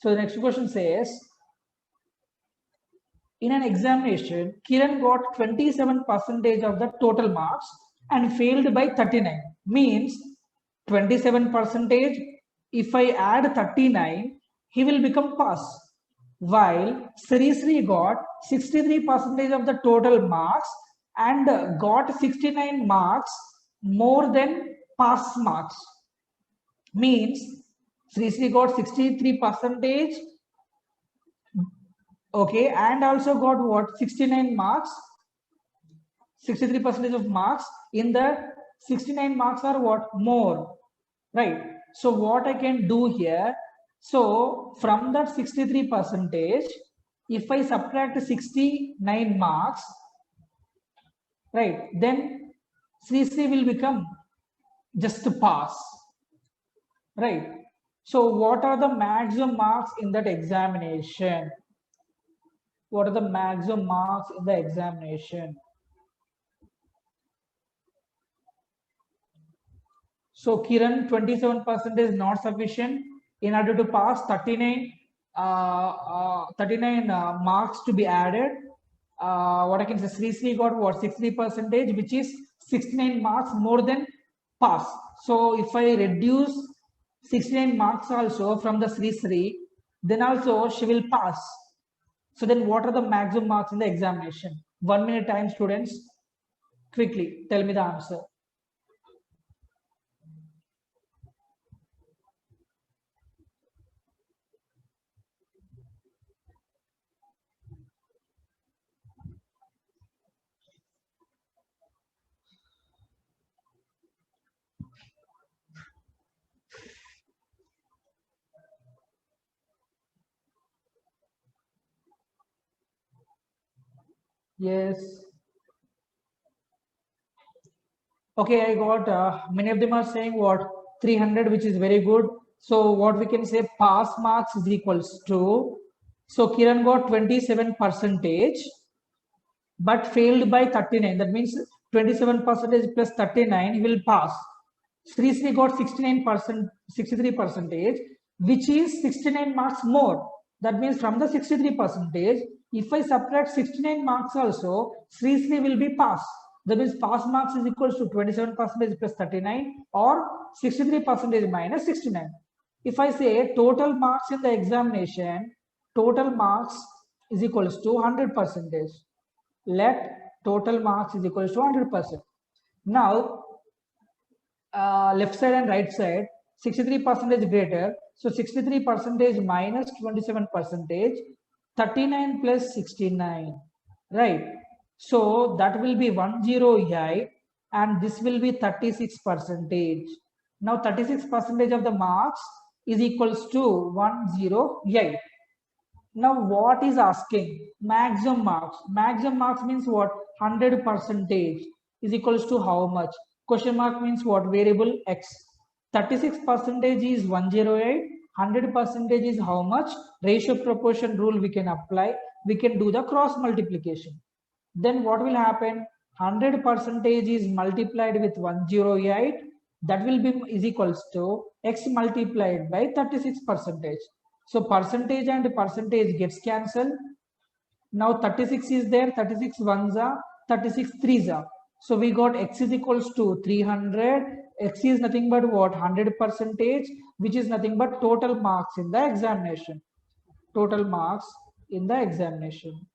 So the next question says, in an examination, Kiran got 27% of the total marks and failed by 39. Means 27%. If I add 39, he will become pass. While Sri got 63% of the total marks and got 69 marks more than pass marks. Means Sri got 63%, okay, and also got what, 69 marks, 63% of marks. In the 69 marks are what, more, right? So what I can do here, so from that 63%, if I subtract 69 marks, right, then Sri will become just to pass, right? So what are the maximum marks in that examination? What are the maximum marks in the examination? So Kiran, 27% is not sufficient in order to pass. 39 marks to be added. What I can say, Sri got what, 60%, which is 69 marks more than pass. So if I reduce 69 marks also from the Sri, then also she will pass. So then what are the maximum marks in the examination? 1 minute time, students. Quickly tell me the answer. Yes. Okay, I got many of them are saying what, 300, which is very good. So what we can say, pass marks is equals to, so Kiran got 27%, but failed by 39. That means 27% plus 39, he will pass. Sri got 69%, 63%, which is 69 marks more. That means from the 63%, if I subtract 69 marks also, Sri will be pass. That means pass marks is equals to 27% plus 39 or 63% minus 69. If I say total marks in the examination, total marks is equals to 100%. Let total marks is equals to 100%. Now, left side and right side, 63% greater. So 63% minus 27%, 39 plus 69, right? So that will be 108 and this will be 36%. Now 36% of the marks is equals to 108. Now what is asking? Maximum marks. Maximum marks means what? 100% is equals to how much? Question mark means what? Variable x. 36% is 108. 100% is how much? Ratio proportion rule we can apply. We can do the cross multiplication. Then what will happen? 100% is multiplied with 108. That will be is equals to x multiplied by 36%. So percentage and percentage gets cancelled. Now 36 is there, 36 ones are, 36 threes are. So we got x is equals to 300. X is nothing but what? 100%, which is nothing but total marks in the examination. Total marks in the examination.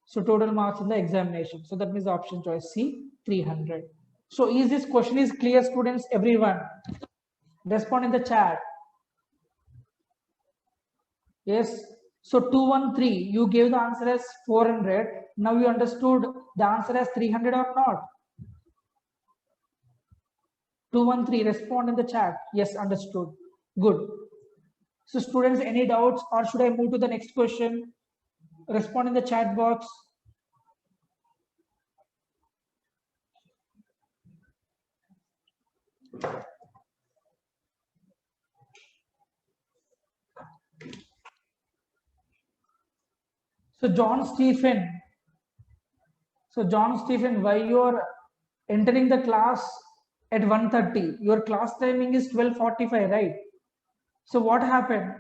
So total marks in the examination. So that means option choice C, 300. So is this question is clear, students? Everyone respond in the chat. Yes. So 213, you gave the answer as 400. Now you understood the answer as 300 or not? 213, respond in the chat. Yes, understood. Good. So students, any doubts or should I move to the next question? Respond in the chat box. So John Stephen, why you are entering the class at 1:30. Your class timing is 12:45, right? So what happened?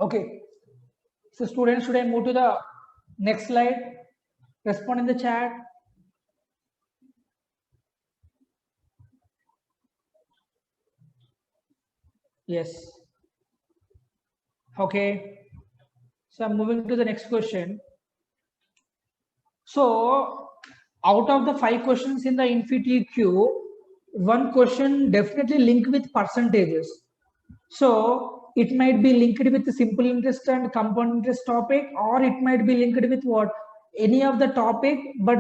Okay. So students, should I move to the next slide? Respond in the chat. Yes. Okay. So I'm moving to the next question. So out of the 5 questions in the InfyTQ, one question definitely linked with percentages. So it might be linked with the simple interest and compound interest topic, or it might be linked with what, any of the topic, but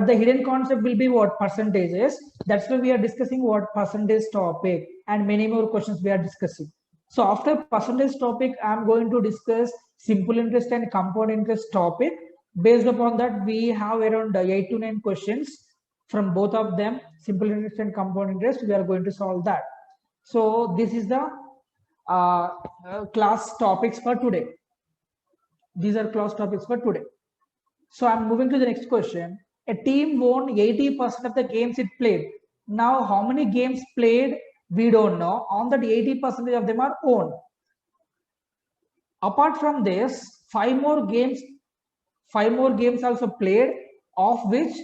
the hidden concept will be what, percentages. That's why we are discussing what, percentage topic, and many more questions we are discussing. So after percentage topic, I'm going to discuss simple interest and compound interest topic. Based upon that, we have around 8 to 9 questions from both of them, simple interest and compound interest. We are going to solve that. So this is the class topics for today. These are class topics for today. So I'm moving to the next question. A team won 80% of the games it played. Now, how many games played? We don't know. On that, 80% of them are won. Apart from this, five more games also played, of which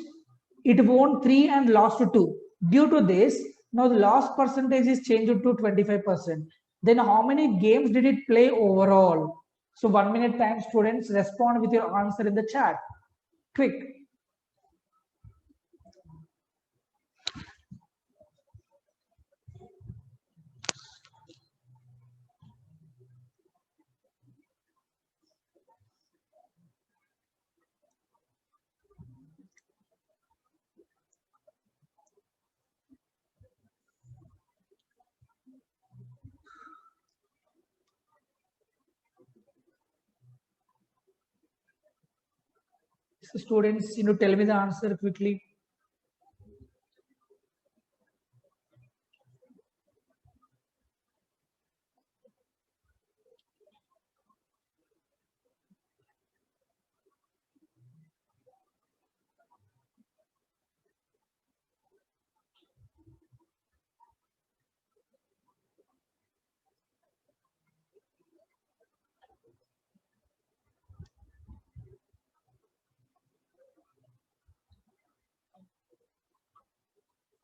it won 3 and lost 2. Due to this, now the loss percentage is changed to 25%. Then how many games did it play overall? So 1 minute time, students, respond with your answer in the chat. Quick. So students, tell me the answer quickly.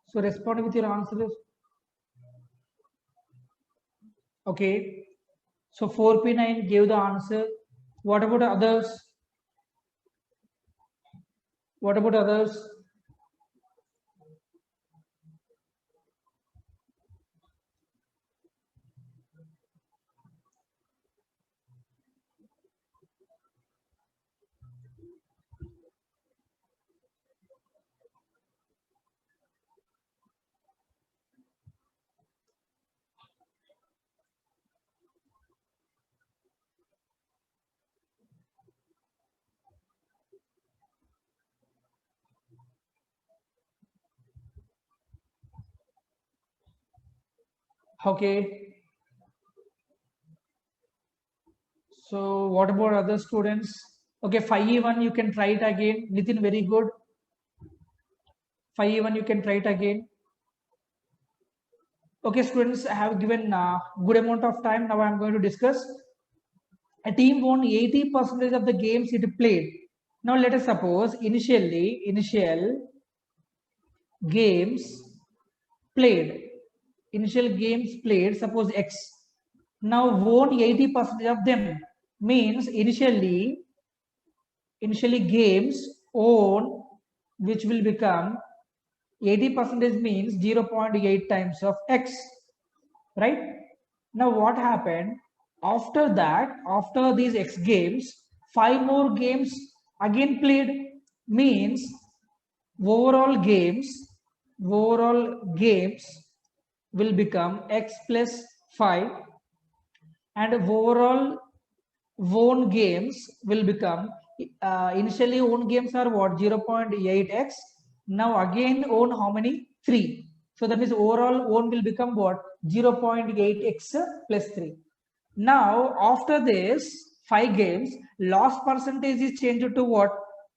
So respond with your answers. Okay. So 4P9 gave the answer. What about others? What about others? Okay. So what about other students? Okay, 5E1, you can try it again. Nitin, very good. 5E1, you can try it again. Okay, students, I have given good amount of time. Now I'm going to discuss. A team won 80% of the games it played. Now let us suppose initial games played. Initial games played, suppose X. Now won 80% of them. Means initially games own, which will become 80% means 0.8 times of X, right? Now what happened after that? After these X games, 5 more games again played, means overall games will become X plus 5, and overall won games will become, initially own games are what, 0.8x. Now again own how many? 3. So that means overall own will become what? 0.8x plus 3. Now, after this 5 games, loss percentage is changed to what?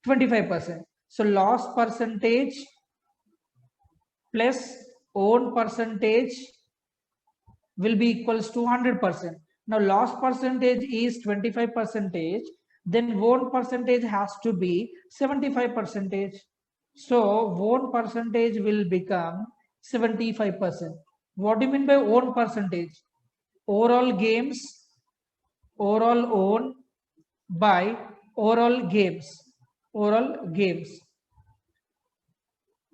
25%. So, loss percentage plus own percentage will be equals to 100%. Now, loss percentage is 25%. Then own percentage has to be 75%. So, own percentage will become 75%. What do you mean by own percentage? Overall games, overall own by overall games,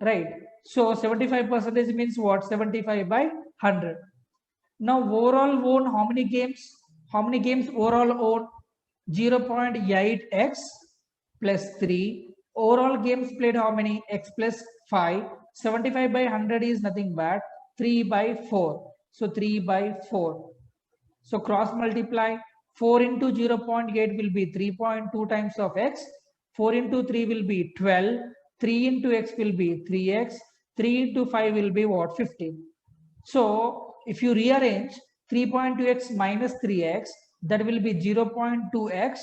right? So 75% means what? 75 by 100. Now overall own how many games? How many games overall own? 0.8x plus 3. Overall games played how many? X plus 5. 75 by 100 is nothing but 3 by 4. So 3 by 4. So cross multiply. 4 into 0.8 will be 3.2 times of x. 4 into 3 will be 12. 3 into x will be 3x. 3 into 5 will be what? 15. So if you rearrange 3.2x minus 3x, that will be 0.2x.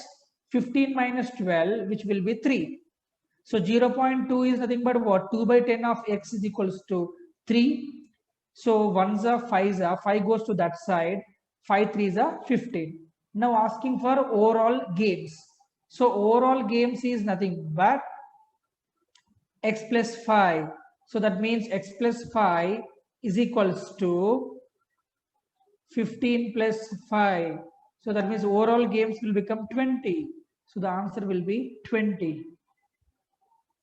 15 minus 12, which will be 3. So 0.2 is nothing but what? 2 by 10 of x is equals to 3. So 1s are 5s are 5 goes to that side. 5 3s are 15. Now asking for overall games. So overall games is nothing but x plus 5. So that means x plus 5 is equals to 15 plus 5. So that means overall games will become 20. So the answer will be 20.